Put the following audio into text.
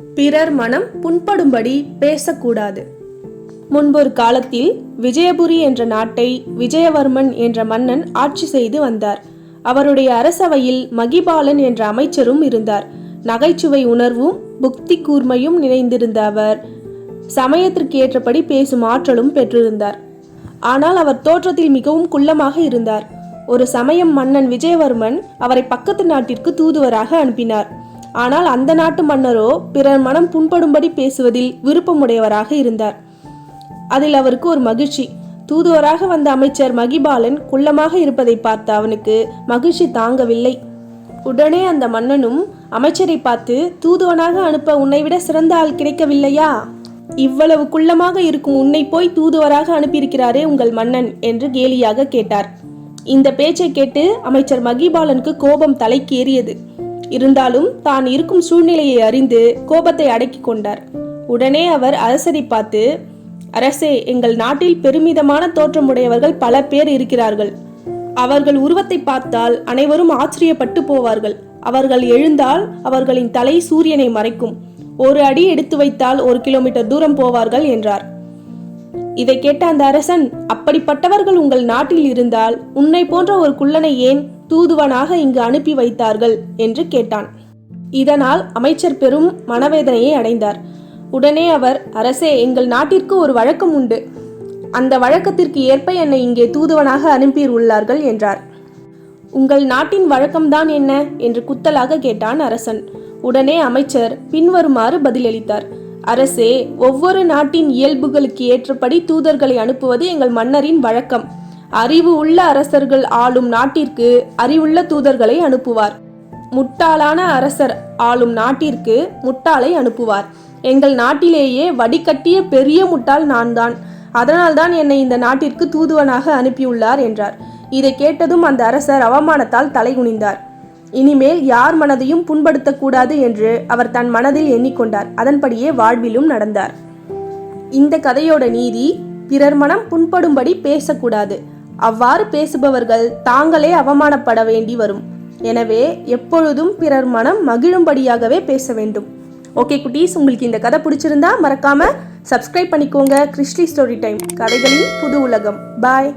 பிறர் மனம் புண்படும்படி பேசக்கூடாது. முன்பொரு காலத்தில் விஜயபுரி என்ற நாட்டை விஜயவர்மன் என்ற மன்னன் ஆட்சி செய்து வந்தார். அவருடைய அரசவையில் மகிபாலன் என்ற அமைச்சரும் இருந்தார். நகைச்சுவை உணர்வும் புக்தி கூர்மையும் நிறைந்திருந்த அவர் சமயத்திற்கு ஏற்றபடி பேசும் ஆற்றலும் பெற்றிருந்தார். ஆனால் அவர் தோற்றத்தில் மிகவும் குள்ளமாக இருந்தார். ஒரு சமயம் மன்னன் விஜயவர்மன் அவரை பக்கத்து நாட்டிற்கு தூதுவராக அனுப்பினார். ஆனால் அந்த நாட்டு மன்னரோ பிறர் மனம் புண்படும்படி பேசுவதில் விருப்பமுடையவராக இருந்தார். அதில் அவருக்கு ஒரு மகிழ்ச்சி. தூதுவராக வந்த அமைச்சர் மகிபாலன் குள்ளமாக இருப்பதை பார்த்த அவனுக்கு மகிழ்ச்சி தாங்கவில்லை. உடனே அந்த மன்னனும் அமைச்சரை பார்த்து, தூதுவனாக அனுப்ப உன்னை விட சிறந்த ஆள் கிடைக்கவில்லையா? இவ்வளவு குள்ளமாக இருக்கும் உன்னை போய் தூதுவராக அனுப்பியிருக்கிறாரே உங்கள் மன்னன் என்று கேலியாக கேட்டார். இந்த பேச்சை கேட்டு அமைச்சர் மகிபாலனுக்கு கோபம் தலைக்கு ஏறியது. இருந்தாலும் தான் இருக்கும் சூழ்நிலையை அறிந்து கோபத்தை அடக்கி கொண்டார். உடனே அவர் அரசரை பார்த்து, அரசே, எங்கள் நாட்டில் பெருமிதமான தோற்றமுடையவர்கள் பல பேர் இருக்கிறார்கள். அவர்கள் உருவத்தை பார்த்தால் அனைவரும் ஆச்சரியப்பட்டு போவார்கள். அவர்கள் எழுந்தால் அவர்களின் தலை சூரியனை மறைக்கும். ஒரு அடி எடுத்து வைத்தால் 1 கிலோமீட்டர் தூரம் போவார்கள் என்றார். இதை கேட்ட அந்த அரசன், அப்படிப்பட்டவர்கள் உங்கள் நாட்டில் இருந்தால் உன்னை போன்ற ஒரு குள்ளனை ஏன் தூதுவனாக இங்கு அனுப்பி வைத்தார்கள் என்று கேட்டான். இதனால் அமைச்சர் பெரும் மனவேதனையை அடைந்தார். உடனே அவர், அரசே, எங்கள் நாட்டிற்கு ஒரு வழக்கம் உண்டு. அந்த வழக்கத்திற்கு ஏற்ப என்னை இங்கே தூதுவனாக அனுப்பியுள்ளார்கள் என்றார். உங்கள் நாட்டின் வழக்கம்தான் என்ன என்று குத்தலாக கேட்டான் அரசன். உடனே அமைச்சர் பின்வருமாறு பதிலளித்தார். அரசே, ஒவ்வொரு நாட்டின் இயல்புகளுக்கு ஏற்றபடி தூதர்களை அனுப்புவது எங்கள் மன்னரின் வழக்கம். அறிவு உள்ள அரசர்கள் ஆளும் நாட்டிற்கு அறிவுள்ள தூதர்களை அனுப்புவார். முட்டாளான அரசர் ஆளும் நாட்டிற்கு முட்டாளை அனுப்புவார். எங்கள் நாட்டிலேயே வடிகட்டிய பெரிய முட்டாள் நான் தான். அதனால்தான் என்னை இந்த நாட்டிற்கு தூதுவனாக அனுப்பியுள்ளார் என்றார். இதை கேட்டதும் அந்த அரசர் அவமானத்தால் தலைகுனிந்தார். இனிமேல் யார் மனதையும் புண்படுத்தக்கூடாது என்று அவர் தன் மனதில் எண்ணிக்கொண்டார். அதன்படியே வாழ்விலும் நடந்தார். இந்த கதையோட நீதி, பிறர் மனம் புண்படும்படி பேசக்கூடாது. அவ்வாறு பேசுபவர்கள் தாங்களே அவமானப்பட வேண்டி வரும். எனவே எப்பொழுதும் பிறர் மனம் மகிழும்படியாகவே பேச வேண்டும். ஓகே குட்டீஸ், உங்களுக்கு இந்த கதை பிடிச்சிருந்தா மறக்காம சப்ஸ்கிரைப் பண்ணிக்கோங்க. கிறிஸ்டி ஸ்டோரி டைம், கதைகளின் புது உலகம். பாய்.